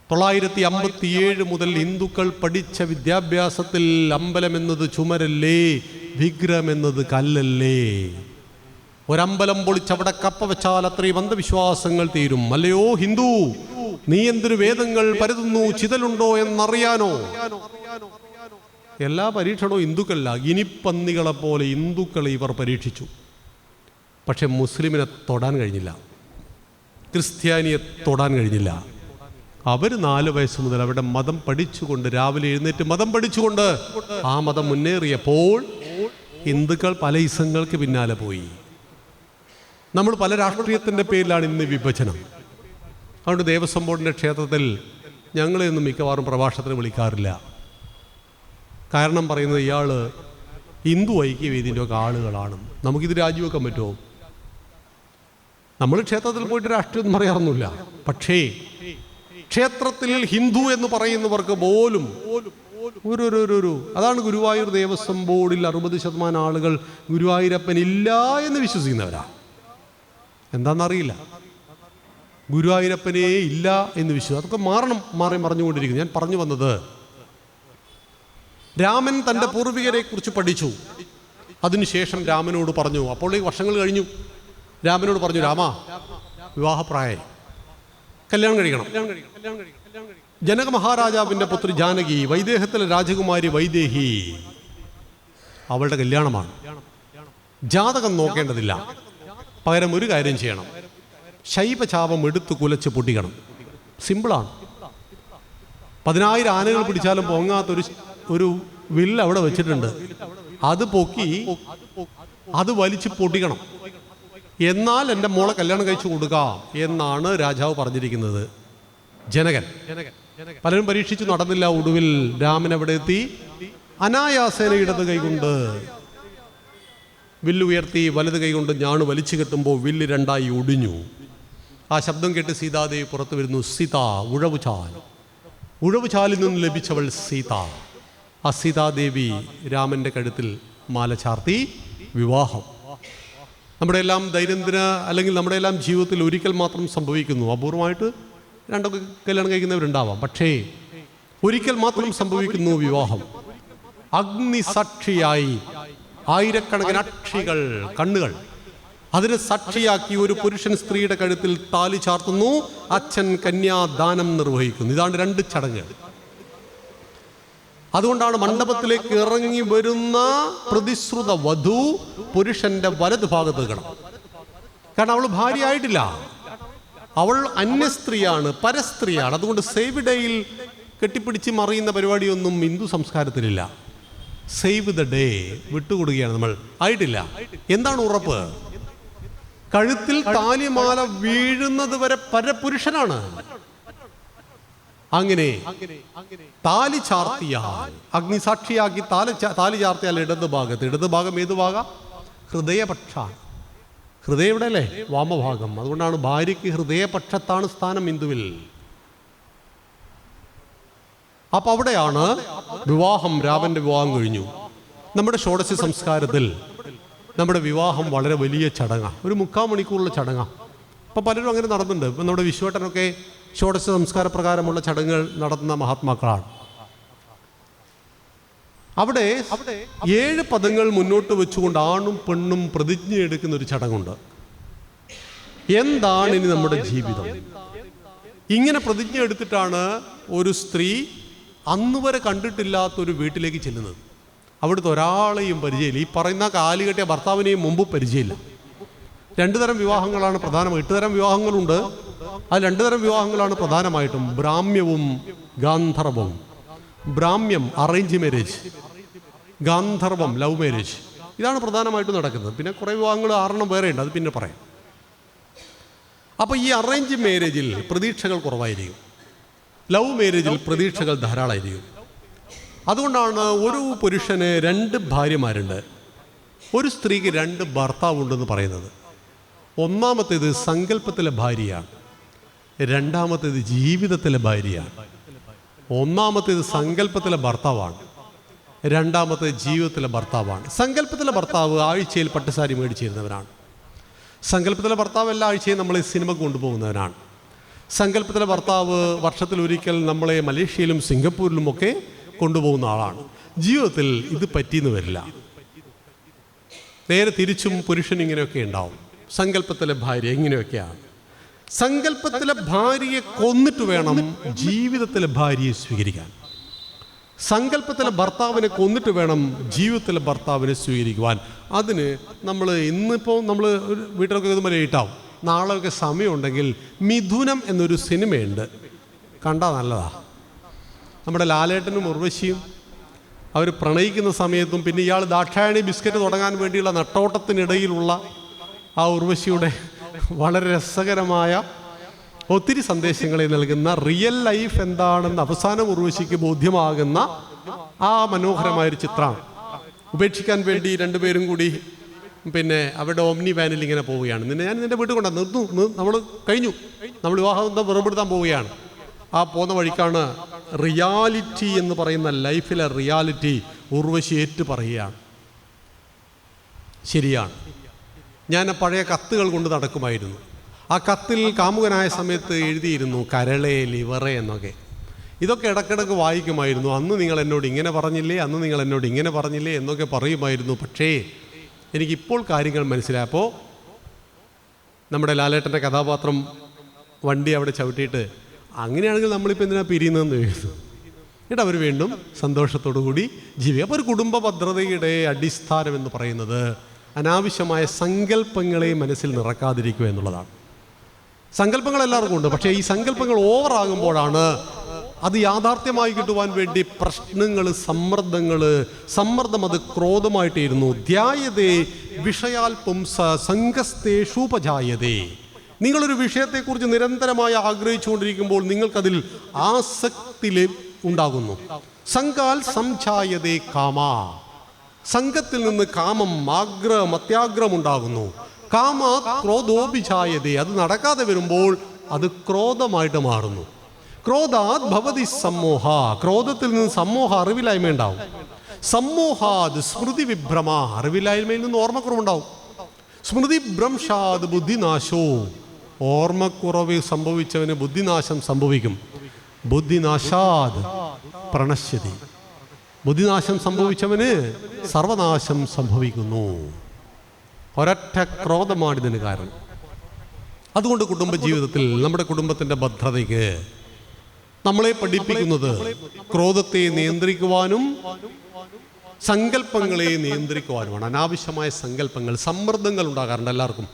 957 മുതൽ ഹിന്ദുക്കൾ പഠിച്ച വിദ്യാഭ്യാസത്തിൽ അമ്പലമെന്നത് ചുമരല്ലേ, വിഗ്രഹമെന്നത് കല്ലല്ലേ. ഒരമ്പലം പൊളിച്ചവിടെ കപ്പ വെച്ചാൽ അത്രയും അന്ധവിശ്വാസങ്ങൾ തീരും. അല്ലയോ ഹിന്ദു, നീ എന്തൊരു വേദങ്ങൾ പരതുന്നു, ചിതലുണ്ടോ എന്നറിയാനോ? എല്ലാ പരീക്ഷണവും ഹിന്ദുക്കളല്ല, ഗിനിപ്പന്നികളെ പോലെ ഹിന്ദുക്കളെ ഇവർ പരീക്ഷിച്ചു. പക്ഷെ മുസ്ലിമിനെ തൊടാൻ കഴിഞ്ഞില്ല, ക്രിസ്ത്യാനിയെ തൊടാൻ കഴിഞ്ഞില്ല. അവർ 4 വയസ്സ് മുതൽ അവരുടെ മതം പഠിച്ചുകൊണ്ട് രാവിലെ എഴുന്നേറ്റ് മതം പഠിച്ചുകൊണ്ട് ആ മതം മുന്നേറിയപ്പോൾ ഹിന്ദുക്കൾ പല ഇസങ്ങൾക്ക് പിന്നാലെ പോയി. നമ്മൾ പല രാഷ്ട്രീയത്തിൻ്റെ പേരിലാണ് ഇന്ന് വിഭജനം. അതുകൊണ്ട് ദേവസ്വം ബോർഡിൻ്റെ ക്ഷേത്രത്തിൽ ഞങ്ങളെയൊന്നും മിക്കവാറും പ്രഭാഷണത്തിന് വിളിക്കാറില്ല. കാരണം പറയുന്നത് ഇയാൾ ഹിന്ദു ഐക്യവേദിൻ്റെ ഒക്കെ ആളുകളാണ്, നമുക്കിത് രാജിവെക്കാൻ പറ്റുമോ? നമ്മൾ ക്ഷേത്രത്തിൽ പോയിട്ട് രാഷ്ട്രീയം പറയാറൊന്നുമില്ല. പക്ഷേ ക്ഷേത്രത്തിൽ ഹിന്ദു എന്ന് പറയുന്നവർക്ക് പോലും ഒരു അതാണ് ഗുരുവായൂർ ദേവസ്വം ബോർഡിൽ 60% ആളുകൾ ഗുരുവായൂരപ്പൻ ഇല്ല എന്ന് വിശ്വസിക്കുന്നവരാ. എന്താണെന്നറിയില്ല, ഗുരുവായൂരപ്പനേ ഇല്ല എന്ന് വിശ്വസിക്കും. അതൊക്കെ മാറി മറിഞ്ഞുകൊണ്ടിരിക്കുന്നു. ഞാൻ പറഞ്ഞു വന്നത്, രാമൻ തൻ്റെ പൂർവികരെ കുറിച്ച് പഠിച്ചു. അതിനുശേഷം രാമനോട് പറഞ്ഞു, അപ്പോൾ ഈ വർഷങ്ങൾ കഴിഞ്ഞു, രാമനോട് പറഞ്ഞു, രാമ വിവാഹപ്രായം, കല്യാണം കഴിക്കണം. ജനക മഹാരാജാവിൻ്റെ പുത്രി ജാനകി, വൈദേഹത്തിലെ രാജകുമാരി വൈദേഹി, അവളുടെ കല്യാണമാണ്. ജാതകം നോക്കേണ്ടതില്ല, പകരം ഒരു കാര്യം ചെയ്യണം, ശൈവചാപം എടുത്ത് കുലച്ച് പൊട്ടിക്കണം. സിമ്പിളാണ്. 10,000 ആനകൾ പിടിച്ചാലും പൊങ്ങാത്തൊരു വില്ല് അവിടെ വെച്ചിട്ടുണ്ട്. അത് പൊക്കി അത് വലിച്ച് പൊട്ടിക്കണം. എന്നാൽ എൻ്റെ മോളെ കല്യാണം കഴിച്ചു കൊടുക്കാം എന്നാണ് രാജാവ് പറഞ്ഞിരിക്കുന്നത്. ജനകൻ പലരും പരീക്ഷിച്ചു, നടന്നില്ല. ഒടുവിൽ രാമൻ അവിടെ എത്തി. അനായാസേന ഇടത് കൈകൊണ്ട് വില്ലുയർത്തി, വലത് കൈകൊണ്ട് ഞാണ് വലിച്ചു കെട്ടുമ്പോൾ വില്ല് 2ആയി ഒടിഞ്ഞു. ആ ശബ്ദം കേട്ട് സീതാദേവി പുറത്തു വരുന്നു. സീത, ഉഴവുചാലിൽ നിന്ന് ലഭിച്ചവൾ സീത. ആ സീതാദേവി രാമൻ്റെ കഴുത്തിൽ മാല ചാർത്തി. വിവാഹം നമ്മുടെ എല്ലാം ദൈനംദിന അല്ലെങ്കിൽ നമ്മുടെ എല്ലാം ജീവിതത്തിൽ ഒരിക്കൽ മാത്രം സംഭവിക്കുന്നു. അപൂർവമായിട്ട് 2 കല്യാണം കഴിക്കുന്നവരുണ്ടാവാം. പക്ഷേ ഒരിക്കൽ മാത്രം സംഭവിക്കുന്നു വിവാഹം. അഗ്നിസാക്ഷിയായി ആയിരക്കണക്കിന് അക്ഷികൾ, കണ്ണുകൾ, അതിനെ സാക്ഷിയാക്കി ഒരു പുരുഷൻ സ്ത്രീയുടെ കഴുത്തിൽ താലി ചാർത്തുന്നു. അച്ഛൻ കന്യാദാനം നിർവഹിക്കുന്നു. ഇതാണ് 2 ചടങ്ങ്. അതുകൊണ്ടാണ് മണ്ഡപത്തിലേക്ക് ഇറങ്ങി വരുന്ന പ്രതിശ്രുത വധു പുരുഷന്റെ വലത് ഭാഗത്ത് നിൽക്കണം. കാരണം അവൾ ഭാര്യയായിട്ടില്ല, അവൾ അന്യസ്ത്രീയാണ്, പരസ്ത്രീയാണ്. അതുകൊണ്ട് സേവ് ഡേയിൽ കെട്ടിപ്പിടിച്ച് മറിയുന്ന പരിപാടിയൊന്നും ഹിന്ദു സംസ്കാരത്തിലില്ല. സേവ് ദ ഡേ വിട്ടുകൊടുക്കുകയാണ് നമ്മൾ, ആയിട്ടില്ല. എന്താണ് ഉറപ്പ്? കഴുത്തിൽ താലിമാല വീഴുന്നത് വരെ പരപുരുഷനാണ്. അങ്ങനെ താലി ചാർത്തിയാൽ, അഗ്നിസാക്ഷിയാക്കി താലി ചാർത്തിയാൽ ഇടത് ഭാഗം ഏത് ഭാഗം? ഹൃദയപക്ഷാണ്. ഹൃദയം ഇവിടെ അല്ലേ? വാമഭാഗം. അതുകൊണ്ടാണ് ഭാര്യയ്ക്ക് ഹൃദയപക്ഷത്താണ് സ്ഥാനം ഹിന്ദുവിൽ. അപ്പൊ അവിടെയാണ് വിവാഹം. രാമന്റെ വിവാഹം കഴിഞ്ഞു. നമ്മുടെ ഷോഡശ സംസ്കാരത്തിൽ നമ്മുടെ വിവാഹം വളരെ വലിയ ചടങ്ങാണ്, ഒരു 3/4 മണിക്കൂറുള്ള ചടങ്ങാണ്. അപ്പോൾ പലരും അങ്ങനെ നടന്നുണ്ട്. ഇപ്പം നമ്മുടെ വിശ്വേട്ടനൊക്കെ ഷോഡശ സംസ്കാര പ്രകാരമുള്ള ചടങ്ങുകൾ നടത്തുന്ന മഹാത്മാക്കളാണ്. അവിടെ 7 പദങ്ങൾ മുന്നോട്ട് വെച്ചുകൊണ്ട് ആണും പെണ്ണും പ്രതിജ്ഞ എടുക്കുന്ന ഒരു ചടങ്ങുണ്ട്. എന്താണ് ഇനി നമ്മുടെ ജീവിതം? ഇങ്ങനെ പ്രതിജ്ഞ എടുത്തിട്ടാണ് ഒരു സ്ത്രീ അന്ന് വരെ കണ്ടിട്ടില്ലാത്തൊരു വീട്ടിലേക്ക് ചെല്ലുന്നത്. അവിടുത്തെ ഒരാളെയും പരിചയമില്ല. ഈ പറയുന്ന കാലുകെട്ടിയ ഭർത്താവിനെയും മുമ്പ് പരിചയമില്ല. 2 തരം വിവാഹങ്ങളാണ് പ്രധാനമായും. 8 തരം വിവാഹങ്ങളുണ്ട്. ആ 2 തരം വിവാഹങ്ങളാണ് പ്രധാനമായിട്ടും ബ്രാഹ്മ്യവും ഗാന്ധർവവും. ബ്രാഹ്മ്യം arrange marriage, Gandharvam love marriage. ഇതാണ് പ്രധാനമായിട്ടും നടക്കുന്നത്. പിന്നെ കുറേ വിവാഹങ്ങൾ 6 വേറെ ഉണ്ട്, അത് പിന്നെ പറയാം. അപ്പോൾ ഈ അറേഞ്ച് മാരേജിൽ പ്രതീക്ഷകൾ കുറവായിരിക്കും, ലവ് മാരേജിൽ പ്രതീക്ഷകൾ ധാരാളമായിരിക്കും. അതുകൊണ്ടാണ് ഒരു പുരുഷന് 2 ഭാര്യമാരുണ്ട്, ഒരു സ്ത്രീക്ക് 2 ഭർത്താവുണ്ടെന്ന് പറയുന്നത്. ഒന്നാമത്തേത് സങ്കല്പത്തിലെ ഭാര്യയാണ്, രണ്ടാമത്തേത് ജീവിതത്തിലെ ഭാര്യയാണ്. ഒന്നാമത്തേത് സങ്കല്പത്തിലെ ഭർത്താവാണ്, രണ്ടാമത്തേത് ജീവിതത്തിലെ ഭർത്താവാണ്. സങ്കല്പത്തിലെ ഭർത്താവ് ആഴ്ചയിൽ പട്ടുസാരി മേടിച്ചിരുന്നവനാണ്. സങ്കല്പത്തിലെ ഭർത്താവ് എല്ലാ ആഴ്ചയും നമ്മളെ സിനിമ കൊണ്ടുപോകുന്നവനാണ്. സങ്കല്പത്തിലെ ഭർത്താവ് വർഷത്തിലൊരിക്കൽ നമ്മളെ മലേഷ്യയിലും സിംഗപ്പൂരിലുമൊക്കെ കൊണ്ടുപോകുന്ന ആളാണ്. ജീവിതത്തിൽ ഇത് പറ്റിയെന്ന് വരില്ല. നേരെ തിരിച്ചും പുരുഷൻ ഇങ്ങനെയൊക്കെ ഉണ്ടാവും. സങ്കല്പത്തിലെ ഭാര്യ ഇങ്ങനെയൊക്കെയാണ്. സങ്കല്പത്തിലെ ഭാര്യയെ കൊന്നിട്ട് വേണം ജീവിതത്തിലെ ഭാര്യയെ സ്വീകരിക്കാൻ. സങ്കല്പത്തിലെ ഭർത്താവിനെ കൊന്നിട്ട് വേണം ജീവിതത്തിലെ ഭർത്താവിനെ സ്വീകരിക്കുവാൻ. അതിന് നമ്മൾ ഇന്നിപ്പോൾ നമ്മൾ വീട്ടിലൊക്കെ ഇതുമ്പോൾ ലേറ്റാവും. നാളെയൊക്കെ സമയമുണ്ടെങ്കിൽ മിഥുനം എന്നൊരു സിനിമയുണ്ട്, കണ്ടാൽ നല്ലതാണ്. നമ്മുടെ ലാലേട്ടനും ഉർവശിയും അവർ പ്രണയിക്കുന്ന സമയത്തും പിന്നെ ഇയാൾ ദാക്ഷായണി ബിസ്ക്കറ്റ് തുടങ്ങാൻ വേണ്ടിയുള്ള നെട്ടോട്ടത്തിനിടയിലുള്ള ആ ഉർവശിയുടെ വളരെ രസകരമായ ഒത്തിരി സന്ദേശങ്ങളെ നൽകുന്ന റിയൽ ലൈഫ് എന്താണെന്ന് അവസാനം ഉർവശിക്ക് ബോധ്യമാകുന്ന ആ മനോഹരമായൊരു ചിത്രമാണ്. ഉപേക്ഷിക്കാൻ വേണ്ടി 2 പേരും കൂടി പിന്നെ അവരുടെ ഓമ്നി വാനിൽ ഇങ്ങനെ പോവുകയാണ്. ഞാൻ നിൻ്റെ വീട്ടിൽ കൊണ്ടാ നിർത്തുന്നു, നമ്മൾ കഴിഞ്ഞു, നമ്മൾ വിവാഹം വേർപെടുത്താൻ പോവുകയാണ്. ആ പോകുന്ന വഴിക്കാണ് റിയാലിറ്റി എന്ന് പറയുന്ന ലൈഫിലെ റിയാലിറ്റി ഉർവശി ഏറ്റു പറയുകയാണ്. ശരിയാണ്, ഞാൻ പഴയ കത്തുകൾ കൊണ്ട് നടക്കുമായിരുന്നു. ആ കത്തിൽ കാമുകനായ സമയത്ത് എഴുതിയിരുന്നു കരളെ ലിവറെ എന്നൊക്കെ. ഇതൊക്കെ ഇടയ്ക്കിടയ്ക്ക് വായിക്കുമായിരുന്നു. അന്ന് നിങ്ങൾ എന്നോട് ഇങ്ങനെ പറഞ്ഞില്ലേ, അന്ന് നിങ്ങൾ എന്നോട് ഇങ്ങനെ പറഞ്ഞില്ലേ എന്നൊക്കെ പറയുമായിരുന്നു. പക്ഷേ എനിക്കിപ്പോൾ കാര്യങ്ങൾ മനസ്സിലായപ്പോൾ നമ്മുടെ ലാലേട്ടൻ്റെ കഥാപാത്രം വണ്ടി അവിടെ ചവിട്ടിയിട്ട് അങ്ങനെയാണെങ്കിൽ നമ്മളിപ്പോൾ എന്തിനാണ് പിരിയുന്നതെന്ന് ചോദിച്ചു. എന്നിട്ട് അവർ വീണ്ടും സന്തോഷത്തോടു കൂടി ജീവിക്കുക. അപ്പോൾ ഒരു കുടുംബ ഭദ്രതയുടെ അടിസ്ഥാനം എന്ന് പറയുന്നത് അനാവശ്യമായ സങ്കല്പങ്ങളെ മനസ്സിൽ നിറക്കാതിരിക്കുക എന്നുള്ളതാണ്. സങ്കല്പങ്ങൾ എല്ലാവർക്കും ഉണ്ട്, പക്ഷേ ഈ സങ്കല്പങ്ങൾ ഓവറാകുമ്പോഴാണ് അത് യാഥാർത്ഥ്യമായി കിട്ടുവാൻ വേണ്ടി പ്രശ്നങ്ങൾ, സമ്മർദ്ദം അത് ക്രോധമായിട്ടിരുന്നു. ധ്യായതേ വിഷയാൽ പുംസ സംഘസ്തേഷൂപജായതേ. നിങ്ങളൊരു വിഷയത്തെക്കുറിച്ച് നിരന്തരമായി ആഗ്രഹിച്ചുകൊണ്ടിരിക്കുമ്പോൾ നിങ്ങൾക്കതിൽ ആസക്തി ഉണ്ടാകുന്നു. സംഘാൽ സംഛായതേ കാമ. സംഘത്തിൽ നിന്ന് കാമം, ആഗ്രഹം, അത്യാഗ്രഹം ഉണ്ടാകുന്നു. കാമ ക്രോധോഭിജായതേ. അത് നടക്കാതെ വരുമ്പോൾ അത് ക്രോധമായിട്ട് മാറുന്നു. ക്രോധാത് ഭവതി സമ്മോഹ. ക്രോധത്തിൽ നിന്ന് സമ്മോഹ, അറിവില്ലായ്മ ഉണ്ടാവും. സമ്മോഹാത് സ്മൃതി വിഭ്രമ. അറിവില്ലായ്മയിൽ നിന്ന് ഓർമ്മക്കുറവുണ്ടാവും. സ്മൃതി ഭ്രംശാത് ബുദ്ധിനാശോ. ഓർമ്മക്കുറവ് സംഭവിച്ചവന് ബുദ്ധിനാശം സംഭവിക്കും. ബുദ്ധിനാശാത് പ്രണശ്യതി. ബുദ്ധിനാശം സംഭവിച്ചവന് സർവനാശം സംഭവിക്കുന്നു. ഒരൊറ്റ ക്രോധമാണ് ഇതിന് കാരണം. അതുകൊണ്ട് കുടുംബജീവിതത്തിൽ നമ്മുടെ കുടുംബത്തിൻ്റെ ഭദ്രതയ്ക്ക് നമ്മളെ പഠിപ്പിക്കുന്നത് ക്രോധത്തെ നിയന്ത്രിക്കുവാനും സങ്കല്പങ്ങളെ നിയന്ത്രിക്കുവാനുമാണ്. അനാവശ്യമായ സങ്കല്പങ്ങൾ, സമ്മർദ്ദങ്ങൾ ഉണ്ടാകാറുണ്ട്. എല്ലാവർക്കും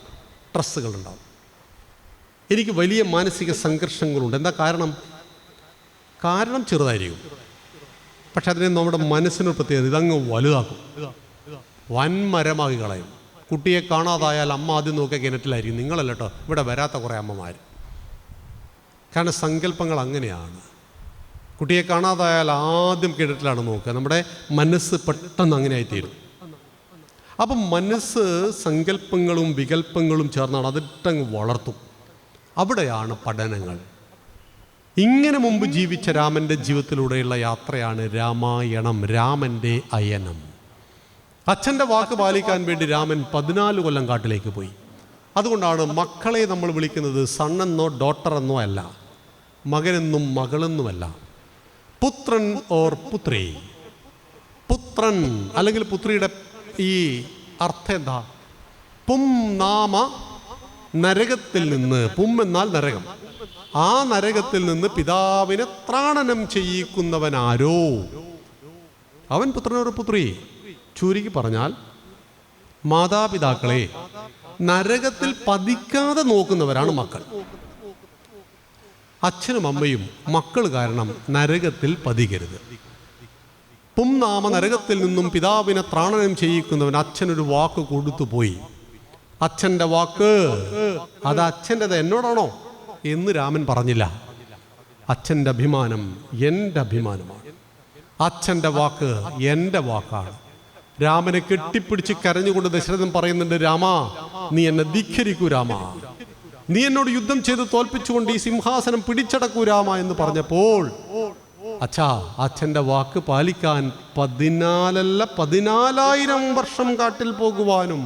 സ്ട്രെസ്സുകൾ ഉണ്ടാകും. എനിക്ക് വലിയ മാനസിക സംഘർഷങ്ങളുണ്ട്. എന്താ കാരണം? കാരണം ചെറുതായിരിക്കും, പക്ഷെ അതിനെ നമ്മുടെ മനസ്സിന് പ്രത്യേകത ഇതങ്ങ് വലുതാക്കും, വൻമരമാക്കി കളയും. കുട്ടിയെ കാണാതായാൽ അമ്മ ആദ്യം നോക്കിയ കിണറ്റിലായിരിക്കും. നിങ്ങളല്ല കേട്ടോ, ഇവിടെ വരാത്ത കുറേ അമ്മമാർ. കാരണം സങ്കല്പങ്ങൾ അങ്ങനെയാണ്. കുട്ടിയെ കാണാതായാൽ ആദ്യം കിണറ്റിലാണ് നോക്കുക. നമ്മുടെ മനസ്സ് പെട്ടെന്ന് അങ്ങനെ ആയിത്തീരും. അപ്പം മനസ്സ് സങ്കല്പങ്ങളും വികല്പങ്ങളും ചേർന്നാണ് അതിട്ടങ്ങ് വളർത്തും. അവിടെയാണ് പഠനങ്ങൾ. ഇങ്ങനെ മുമ്പ് ജീവിച്ച രാമൻ്റെ ജീവിതത്തിലൂടെയുള്ള യാത്രയാണ് രാമായണം, രാമൻ്റെ അയനം. അച്ഛൻ്റെ വാക്ക് പാലിക്കാൻ വേണ്ടി രാമൻ 14 കൊല്ലം കാട്ടിലേക്ക് പോയി. അതുകൊണ്ടാണ് മക്കളെ നമ്മൾ വിളിക്കുന്നത് സണ്ണെന്നോ ഡോട്ടർ എന്നോ അല്ല, മകനെന്നും മകളെന്നുമല്ല. പുത്രൻ ഓർ പുത്രി. പുത്രൻ അല്ലെങ്കിൽ പുത്രിയുടെ ഈ അർത്ഥം എന്താ? പും നാമ നരകത്തിൽ നിന്ന്, പും എന്നാൽ നരകം, ആ നരകത്തിൽ നിന്ന് പിതാവിനെ ത്രാണനം ചെയ്യിക്കുന്നവനാരോ അവൻ പുത്രനോർ പുത്രി. ചുരുക്കി പറഞ്ഞാൽ മാതാപിതാക്കളെ നരകത്തിൽ പതിക്കാതെ നോക്കുന്നവരാണ് മക്കൾ. അച്ഛനും അമ്മയും മക്കൾ കാരണം നരകത്തിൽ പതിക്കരുത്. പുംനാമ നരകത്തിൽ നിന്നും പിതാവിനെ ത്രാണനം ചെയ്യിക്കുന്നവൻ. അച്ഛനൊരു വാക്ക് കൊടുത്തു പോയി. അച്ഛൻ്റെ വാക്ക് അത് അച്ഛൻ്റെത്, എന്നോടാണോ എന്ന് രാമൻ പറഞ്ഞില്ല. അച്ഛൻ്റെ അഭിമാനം എൻ്റെ അഭിമാനമാണ്. അച്ഛൻ്റെ വാക്ക് എൻ്റെ വാക്കാണ്. രാമനെ കെട്ടിപ്പിടിച്ച് കരഞ്ഞുകൊണ്ട് ദശരഥൻ പറയുന്നുണ്ട്, രാമാ നീ എന്നെ ധിക്കരിക്കൂ രാമ, നീ എന്നോട് യുദ്ധം ചെയ്ത് തോൽപ്പിച്ചുകൊണ്ട് ഈ സിംഹാസനം പിടിച്ചടക്കൂ രാമ എന്ന് പറഞ്ഞപ്പോൾ അച്ഛാ അച്ഛൻ്റെ വാക്ക് പാലിക്കാൻ 14,000 വർഷം കാട്ടിൽ പോകുവാനും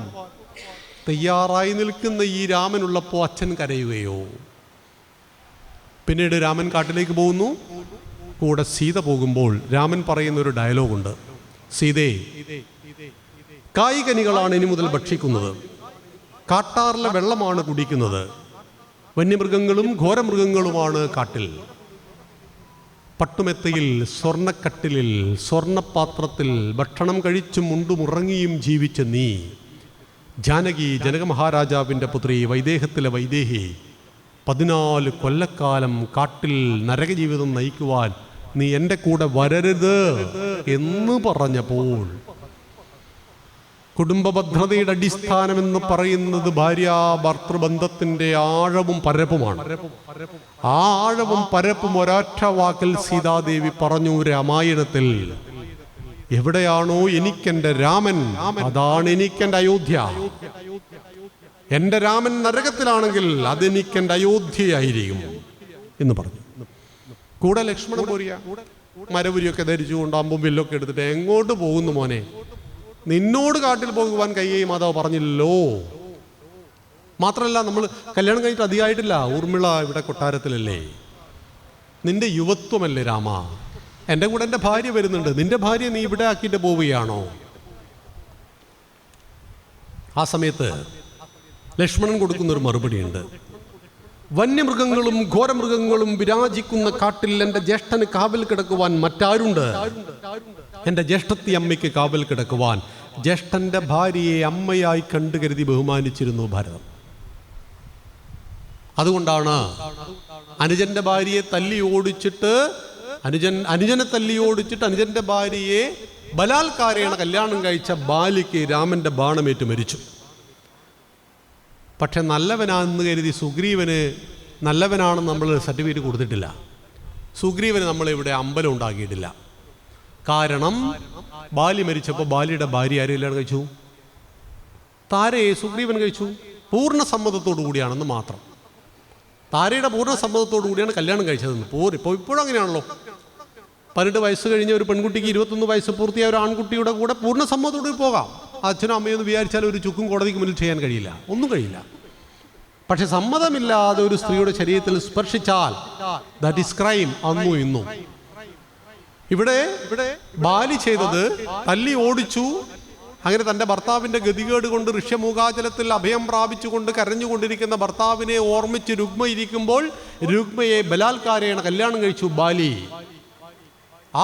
തയ്യാറായി നിൽക്കുന്ന ഈ രാമനുള്ളപ്പോൾ അച്ഛൻ കരയുകയോ? പിന്നീട് രാമൻ കാട്ടിലേക്ക് പോകുന്നു. കൂടെ സീത പോകുമ്പോൾ രാമൻ പറയുന്ന ഒരു ഡയലോഗുണ്ട്. സീതേ, കായ്കനികളാണ് ഇനി മുതൽ ഭക്ഷിക്കുന്നത്, കാട്ടാറിലെ വെള്ളമാണ് കുടിക്കുന്നത്, വന്യമൃഗങ്ങളും ഘോരമൃഗങ്ങളുമാണ് കാട്ടിൽ. പട്ടുമെത്തയിൽ, സ്വർണ്ണക്കട്ടിലിൽ, സ്വർണ്ണപാത്രത്തിൽ ഭക്ഷണം കഴിച്ചും ഉണ്ടുമുറങ്ങിയും ജീവിച്ച നീ, ജാനകി ജനകമഹാരാജാവിൻ്റെ പുത്രി, വൈദേഹത്തിലെ വൈദേഹി, 14 കൊല്ലക്കാലം കാട്ടിൽ നരകജീവിതം നയിക്കുവാൻ നീ എൻ്റെ കൂടെ വരരുത് എന്ന് പറഞ്ഞപ്പോൾ, കുടുംബ ഭദ്രതയുടെ അടിസ്ഥാനം എന്ന് പറയുന്നത് ഭാര്യ ഭർത്തൃബന്ധത്തിൻ്റെ ആഴവും പരപ്പുമാണ്. ആ ആഴവും പരപ്പും ഒരൊറ്റ വാക്കിൽ സീതാദേവി പറഞ്ഞു രാമായണത്തിൽ. എവിടെയാണോ എനിക്കെൻ്റെ രാമൻ, അതാണ് എനിക്കെൻ്റെ അയോധ്യ. എൻ്റെ രാമൻ നരകത്തിലാണെങ്കിൽ അതെനിക്കെൻ്റെ അയോധ്യയായിരിക്കും എന്ന് പറഞ്ഞു. കൂടെ ലക്ഷ്മണൻ പോരിയ മരവുരിയൊക്കെ ധരിച്ചുകൊണ്ട് അമ്പും വില്ലൊക്കെ എടുത്തിട്ട് എങ്ങോട്ട് പോകുന്നു മോനെ? നിന്നോട് കാട്ടിൽ പോകുവാൻ കൈകേയി മാതാവ് പറഞ്ഞില്ലല്ലോ. മാത്രമല്ല, നമ്മൾ കല്യാണം കഴിഞ്ഞിട്ട് അധികമായിട്ടില്ല. ഊർമിള ഇവിടെ കൊട്ടാരത്തിലല്ലേ? നിന്റെ യുവത്വമല്ലേ രാമ? എൻ്റെ കൂടെ എൻ്റെ ഭാര്യ വരുന്നുണ്ട്, നിന്റെ ഭാര്യ നീ ഇവിടെ ആക്കിയിട്ട് പോവുകയാണോ? ആ സമയത്ത് ലക്ഷ്മണൻ കൊടുക്കുന്നൊരു മറുപടിയുണ്ട്. വന്യമൃഗങ്ങളും ഘോരമൃഗങ്ങളും വിരാജിക്കുന്ന കാട്ടിൽ എൻ്റെ ജ്യേഷ്ഠന് കാവൽ കിടക്കുവാൻ മറ്റാരുണ്ട്? എൻ്റെ ജ്യേഷ്ഠത്തി അമ്മയ്ക്ക് കാവൽ കിടക്കുവാൻ ജ്യേഷ്ഠൻ്റെ ഭാര്യയെ അമ്മയായി കണ്ടു കരുതി ബഹുമാനിച്ചിരുന്നു ഭാരതം. അതുകൊണ്ടാണ് അനുജന്റെ ഭാര്യയെ തല്ലി ഓടിച്ചിട്ട് അനുജനെ തല്ലി ഓടിച്ചിട്ട് അനുജന്റെ ഭാര്യയെ ബലാത്കാരേണ കല്യാണം കഴിച്ച ബാലിക്ക് രാമന്റെ ബാണമേറ്റ് മരിച്ചു. പക്ഷെ നല്ലവനാണെന്ന് കരുതി സുഗ്രീവന് നല്ലവനാണെന്ന് നമ്മൾ സർട്ടിഫിക്കറ്റ് കൊടുത്തിട്ടില്ല. സുഗ്രീവന് നമ്മളിവിടെ അമ്പലം ഉണ്ടാക്കിയിട്ടില്ല. കാരണം ബാലി മരിച്ചപ്പോൾ ബാലിയുടെ ഭാര്യ ആരും കല്യാണം കഴിച്ചു? താരയെ സുഗ്രീവൻ കഴിച്ചു. പൂർണ്ണ സമ്മതത്തോടു കൂടിയാണെന്ന് മാത്രം. താരയുടെ പൂർണ്ണ സമ്മതത്തോടു കൂടിയാണ് കല്യാണം കഴിച്ചതെന്ന്. ഇപ്പോഴും അങ്ങനെയാണല്ലോ. 18 വയസ്സ് കഴിഞ്ഞ ഒരു പെൺകുട്ടിക്ക് 21 വയസ്സ് പൂർത്തിയായ ഒരു ആൺകുട്ടിയുടെ കൂടെ പൂർണ്ണ സമ്മതത്തോടെ പോകാം. അച്ഛനും അമ്മയൊന്ന് വിചാരിച്ചാൽ ഒരു ചുക്കും കോടതിക്ക് മുന്നിൽ ചെയ്യാൻ കഴിയില്ല, ഒന്നും കഴിയില്ല. പക്ഷെ സമ്മതമില്ലാതെ ഒരു സ്ത്രീയുടെ ശരീരത്തിൽ സ്പർശിച്ചാൽ ദാറ്റ് ഈസ് ക്രൈം, അന്നും ഇന്നും. ഇവിടെ ബാലി ചെയ്തത് തല്ലി ഓടിച്ചു. അങ്ങനെ തൻ്റെ ഭർത്താവിൻ്റെ ഗതികേട് കൊണ്ട് ഋഷ്യമൂകാചലത്തിൽ അഭയം പ്രാപിച്ചുകൊണ്ട് കരഞ്ഞുകൊണ്ടിരിക്കുന്ന ഭർത്താവിനെ ഓർമ്മിച്ച് രുക്മ ഇരിക്കുമ്പോൾ രുക്മയെ ബലാത്കാരേണ കല്യാണം കഴിച്ചു ബാലി.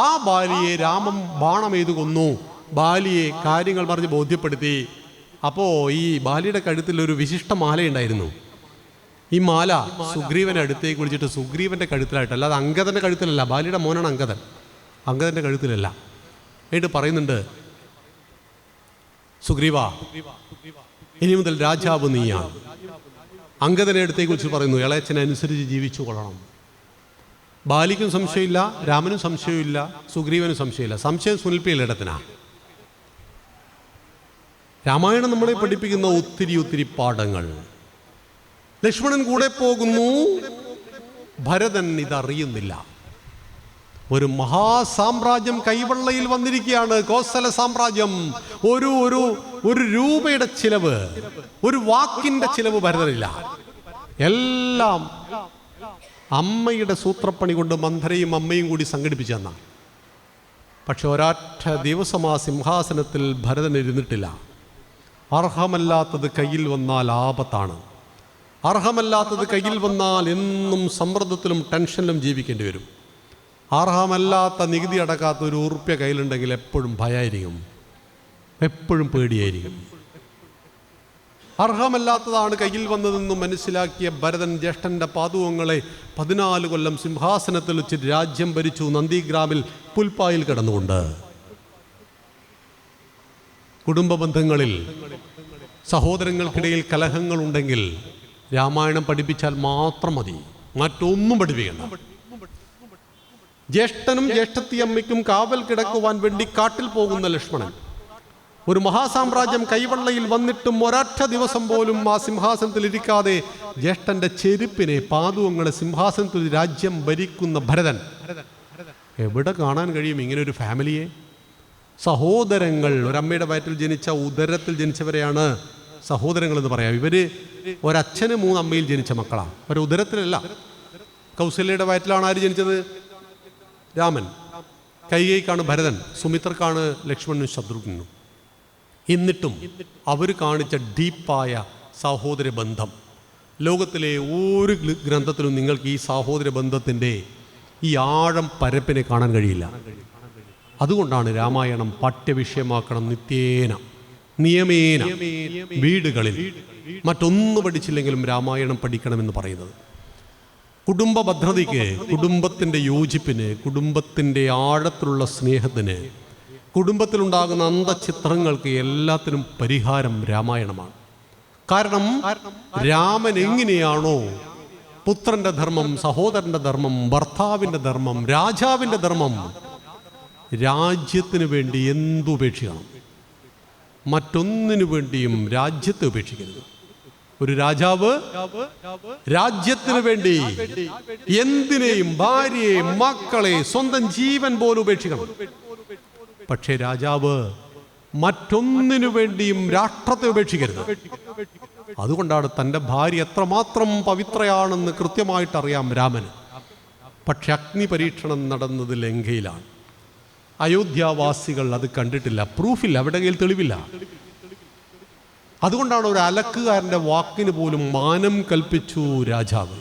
ആ ബാലിയെ രാമൻ ബാണമെയ്തു കൊന്നു. ബാലിയെ കാര്യങ്ങൾ പറഞ്ഞ് ബോധ്യപ്പെടുത്തി. അപ്പോൾ ഈ ബാലിയുടെ കഴുത്തിൽ ഒരു വിശിഷ്ട മാലയുണ്ടായിരുന്നു. ഈ മാല സുഗ്രീവനെ അടുത്തേക്ക് വിളിച്ചിട്ട് സുഗ്രീവൻ്റെ കഴുത്തിലായിട്ട്, അല്ലാതെ അങ്കദൻ്റെ കഴുത്തിലല്ല. ബാലിയുടെ മോനാണ് അങ്കദൻ, അങ്കദൻ്റെ കഴുത്തിലല്ല. എന്നിട്ട് പറയുന്നുണ്ട്, സുഗ്രീവ, ഇനി മുതൽ രാജാവ് നീയാണ്. അങ്കദനെ അടുത്തേക്ക് വിളിച്ച് പറയുന്നു, ഇളയച്ചനനുസരിച്ച് ജീവിച്ചു കൊള്ളണം. ബാലിക്കും സംശയമില്ല, രാമനും സംശയമില്ല, സുഗ്രീവനും സംശയമില്ല. സംശയം സുനിൽപ്പിയിലിടത്തിനാ. രാമായണം നമ്മളെ പഠിപ്പിക്കുന്ന ഒത്തിരി പാഠങ്ങൾ. ലക്ഷ്മണൻ കൂടെ പോകുന്നു, ഭരതൻ ഇതറിയുന്നില്ല. ഒരു മഹാസാമ്രാജ്യം കൈവെള്ളയിൽ വന്നിരിക്കുകയാണ്. കോസല സാമ്രാജ്യം. ഒരു ഒരു ഒരു രൂപയുടെ ചിലവ്, ഒരു വാക്കിന്റെ ചിലവ് ഭരതനില്ല. എല്ലാം അമ്മയുടെ സൂത്രപ്പണി കൊണ്ട് മന്ധരയും അമ്മയും കൂടി സംഘടിപ്പിച്ചെന്നാണ്. പക്ഷെ ഒരൊറ്റ ദിവസം ആ സിംഹാസനത്തിൽ ഭരതൻ ഇരുന്നിട്ടില്ല. അർഹമല്ലാത്തത് കയ്യിൽ വന്നാൽ ആപത്താണ്. അർഹമല്ലാത്തത് കയ്യിൽ വന്നാൽ എന്നും സമ്മർദ്ദത്തിലും ടെൻഷനിലും ജീവിക്കേണ്ടി വരും. അർഹമല്ലാത്ത നികുതി അടക്കാത്ത ഒരു ഉറുപ്പ്യ കയ്യിലുണ്ടെങ്കിൽ എപ്പോഴും ഭയമായിരിക്കും, എപ്പോഴും പേടിയായിരിക്കും. അർഹമല്ലാത്തതാണ് കയ്യിൽ വന്നതെന്നും മനസ്സിലാക്കിയ ഭരതൻ ജ്യേഷ്ഠൻ്റെ പാദുകങ്ങളെ 14 കൊല്ലം സിംഹാസനത്തിൽ വെച്ച് രാജ്യം ഭരിച്ചു. നന്ദിഗ്രാമിൽ പുൽപ്പായിൽ കിടന്നുകൊണ്ട്. കുടുംബ ബന്ധങ്ങളിൽ സഹോദരങ്ങൾക്കിടയിൽ കലഹങ്ങളുണ്ടെങ്കിൽ രാമായണം പഠിപ്പിച്ചാൽ മാത്രം മതി, മറ്റൊന്നും പഠിപ്പിക്കണ്ട. ജ്യേഷ്ഠനും ജ്യേഷ്ഠത്തിയമ്മയ്ക്കും കാവൽ കിടക്കുവാൻ വേണ്ടി കാട്ടിൽ പോകുന്ന ലക്ഷ്മണൻ ഒരു മഹാസാമ്രാജ്യം കൈവെള്ളയിൽ വന്നിട്ടും ഒരൊറ്റ ദിവസം പോലും ആ സിംഹാസനത്തിൽ ഇരിക്കാതെ ജ്യേഷ്ഠന്റെ ചെരുപ്പിനെ, പാദുകങ്ങളെ സിംഹാസനത്തിൽ രാജ്യം ഭരിക്കുന്ന ഭരതൻ എവിടെ കാണാൻ കഴിയും ഇങ്ങനെ ഒരു ഫാമിലിയെ? സഹോദരങ്ങൾ, ഒരമ്മയുടെ വയറ്റിൽ ജനിച്ച, ഉദരത്തിൽ ജനിച്ചവരെയാണ് സഹോദരങ്ങൾ എന്ന് പറയാം. ഇവര് ഒരച്ഛന് 3 അമ്മയിൽ ജനിച്ച മക്കളാണ്, ഒരു ഉദരത്തിലല്ല. കൗസല്യയുടെ വയറ്റിലാണ് ആര് ജനിച്ചത്? രാമൻ. കൈകൈക്കാണ് ഭരതൻ, സുമിത്രക്കാണ് ലക്ഷ്മണനും ശത്രുഘ്നും. എന്നിട്ടും അവർ കാണിച്ച ഡീപ്പായ സഹോദര ബന്ധം ലോകത്തിലെ ഒരു ഗ്രന്ഥത്തിലും നിങ്ങൾക്ക് ഈ സഹോദര ബന്ധത്തിൻ്റെ ഈ ആഴം പരപ്പിനെ കാണാൻ കഴിയില്ല. അതുകൊണ്ടാണ് രാമായണം പാഠ്യവിഷയമാക്കണം. നിത്യേന നിയമേന വീടുകളിൽ മറ്റൊന്നും പഠിച്ചില്ലെങ്കിലും രാമായണം പഠിക്കണമെന്ന് പറയുന്നത്. കുടുംബ ഭദ്രതയ്ക്ക്, കുടുംബത്തിൻ്റെ യോജിപ്പിന്, കുടുംബത്തിൻ്റെ ആഴത്തിലുള്ള സ്നേഹത്തിന്, കുടുംബത്തിലുണ്ടാകുന്ന അന്തഃഛിദ്രങ്ങൾക്ക് എല്ലാത്തിനും പരിഹാരം രാമായണമാണ്. കാരണം രാമൻ എങ്ങനെയാണോ പുത്രന്റെ ധർമ്മം, സഹോദരന്റെ ധർമ്മം, ഭർത്താവിൻ്റെ ധർമ്മം, രാജാവിൻ്റെ ധർമ്മം, രാജ്യത്തിന് വേണ്ടി എന്തുപേക്ഷിക്കണം, മറ്റൊന്നിനു വേണ്ടിയും രാജ്യത്തെ ഉപേക്ഷിക്കരുത്. ഒരു രാജാവ് രാജ്യത്തിന് വേണ്ടി എന്തിനേയും, ഭാര്യയെ, മക്കളെ, സ്വന്തം ജീവൻ പോലും ഉപേക്ഷിക്കണം. പക്ഷേ രാജാവ് മറ്റൊന്നിനു വേണ്ടിയും രാഷ്ട്രത്തെ ഉപേക്ഷിക്കരുത്. അതുകൊണ്ടാണ് തൻ്റെ ഭാര്യ എത്രമാത്രം പവിത്രയാണെന്ന് കൃത്യമായിട്ട് അറിയാം രാമന്. പക്ഷെ അഗ്നി പരീക്ഷണം നടന്നത് ലങ്കയിലാണ്. അയോധ്യാവാസികൾ അത് കണ്ടിട്ടില്ല, പ്രൂഫില്ല, അവിടെ കയ്യിൽ തെളിവില്ല. അതുകൊണ്ടാണ് ഒരു അലക്കുകാരൻ്റെ വാക്കിന് പോലും മാനം കൽപ്പിച്ചു രാജാവ്.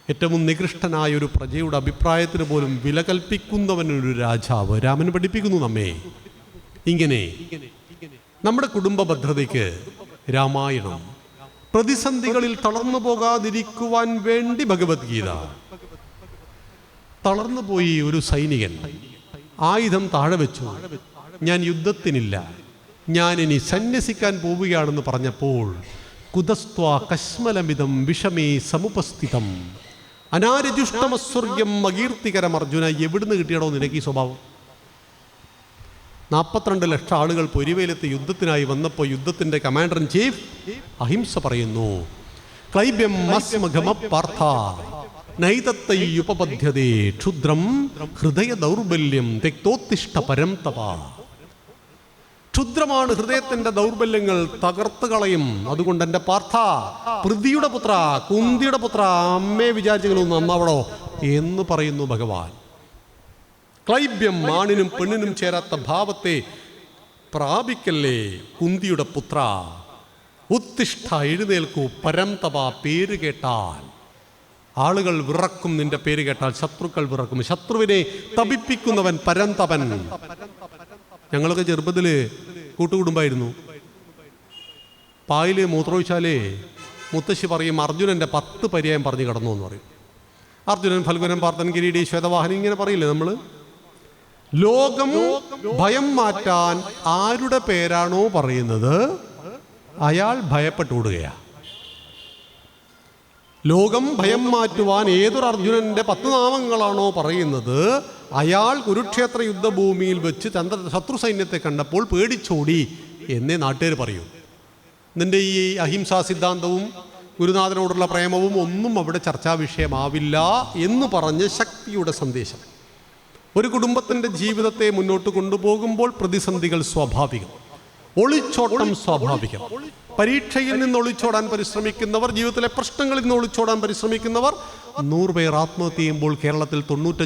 ഏറ്റവും നികൃഷ്ടനായ ഒരു പ്രജയുടെ അഭിപ്രായത്തിന് പോലും വില കൽപ്പിക്കുന്നവനൊരു രാജാവ്. രാമൻ പഠിപ്പിക്കുന്നു നമ്മെ ഇങ്ങനെ. നമ്മുടെ കുടുംബ ഭദ്രതയ്ക്ക് രാമായണം, പ്രതിസന്ധികളിൽ തളർന്നു പോകാതിരിക്കുവാൻ വേണ്ടി ഭഗവത്ഗീത. തളർന്നുപോയി ഒരു സൈനികൻ, ആയുധം താഴെ വെച്ചു, ഞാൻ യുദ്ധത്തിനില്ല, ഞാൻ ഇനി സന്യസിക്കാൻ പോവുകയാണെന്ന് പറഞ്ഞപ്പോൾ കുതസ്ത്വാ കശ്മലമിതം വിഷമേ സമുപസ്ഥിതം അനാരജുഷ്ടമസ്വർഗ്യം അകീർത്തികരം. അർജുന, എവിടുന്ന് കിട്ടിയടോ നിനക്ക് ഈ സ്വഭാവം? 42 ലക്ഷം ആളുകൾ പൊരിവയിലെത്തി യുദ്ധത്തിനായി വന്നപ്പോൾ യുദ്ധത്തിന്റെ കമാൻഡർ ഇൻ ചീഫ് അഹിംസ പറയുന്നു. ക്ലൈബ്യം മസ്മഘമ പാർത്ഥ നൈതത്തയ്യുപപദ്ധ്യതേ ക്ഷുദ്രം ഹൃദയ ദൗർബല്യം തെക്തോത്തിഷ്ഠ പരം തപ. ക്ഷുദ്രമാണ് ഹൃദയത്തിന്റെ ദൗർബല്യങ്ങൾ, തകർത്ത് കളയും. അതുകൊണ്ട് എൻ്റെ പാർത്ഥ, പൃഥ്വിയുടെ പുത്ര, കുന്തിയുടെ പുത്ര, അമ്മയെ വിചാരിച്ചെങ്കിലും നന്നാവണോ എന്ന് പറയുന്നു ഭഗവാൻ. ക്ലൈബ്യം, ആണിനും പെണ്ണിനും ചേരാത്ത ഭാവത്തെ പ്രാപിക്കല്ലേ കുന്തിയുടെ പുത്ര. ഉത്തിഷ്ഠ, എഴുന്നേൽക്കൂ, പരം തപ, പേര് കേട്ടാൽ ആളുകൾ വിറക്കും. നിന്റെ പേര് കേട്ടാൽ ശത്രുക്കൾ വിറക്കും. ശത്രുവിനെ തപിപ്പിക്കുന്നവൻ പരന്തപൻ. ഞങ്ങളൊക്കെ ചെറുപ്പത്തിൽ കൂട്ടുകുടുംബമായിരുന്നു. പായില് മൂത്രമൊഴിച്ചാലേ മുത്തശ്ശി പറയും അർജുനൻ്റെ 10 പര്യായം പറഞ്ഞു കിടന്നു എന്ന് പറയും. അർജുനൻ, ഫൽഗുനൻ, പാർത്ഥൻ, കിരീടി, ശ്വേതവാഹനം ഇങ്ങനെ പറയില്ലേ നമ്മൾ. ലോകം ഭയം മാറ്റാൻ ആരുടെ പേരാണോ പറയുന്നത് അയാൾ ഭയപ്പെട്ടോടുകയാണ്. ലോകം ഭയം മാറ്റുവാൻ ഏതൊരു അർജുനന്റെ 10 നാമങ്ങളാണോ പറയുന്നത് അയാൾ കുരുക്ഷേത്ര യുദ്ധഭൂമിയിൽ വെച്ച് ശത്രു സൈന്യത്തെ കണ്ടപ്പോൾ പേടിച്ചോടി എന്നേ നാട്ടുകാർ പറയൂ. നിന്റെ ഈ അഹിംസാ സിദ്ധാന്തവും ഗുരുനാഥനോടുള്ള പ്രേമവും ഒന്നും അവിടെ ചർച്ചാ വിഷയമാവില്ല എന്ന് പറഞ്ഞ് ശക്തിയുടെ സന്ദേശം. ഒരു കുടുംബത്തിൻ്റെ ജീവിതത്തെ മുന്നോട്ട് കൊണ്ടുപോകുമ്പോൾ പ്രതിസന്ധികൾ സ്വാഭാവികം, ഒളിച്ചോട്ടം സ്വാഭാവികം. പരീക്ഷയിൽ നിന്ന് ഒളിച്ചോടാൻ പരിശ്രമിക്കുന്നവർ, ജീവിതത്തിലെ പ്രശ്നങ്ങളിൽ നിന്ന് ഒളിച്ചോടാൻ പരിശ്രമിക്കുന്നവർ 100 പേർ ആത്മഹത്യ ചെയ്യുമ്പോൾ കേരളത്തിൽ 95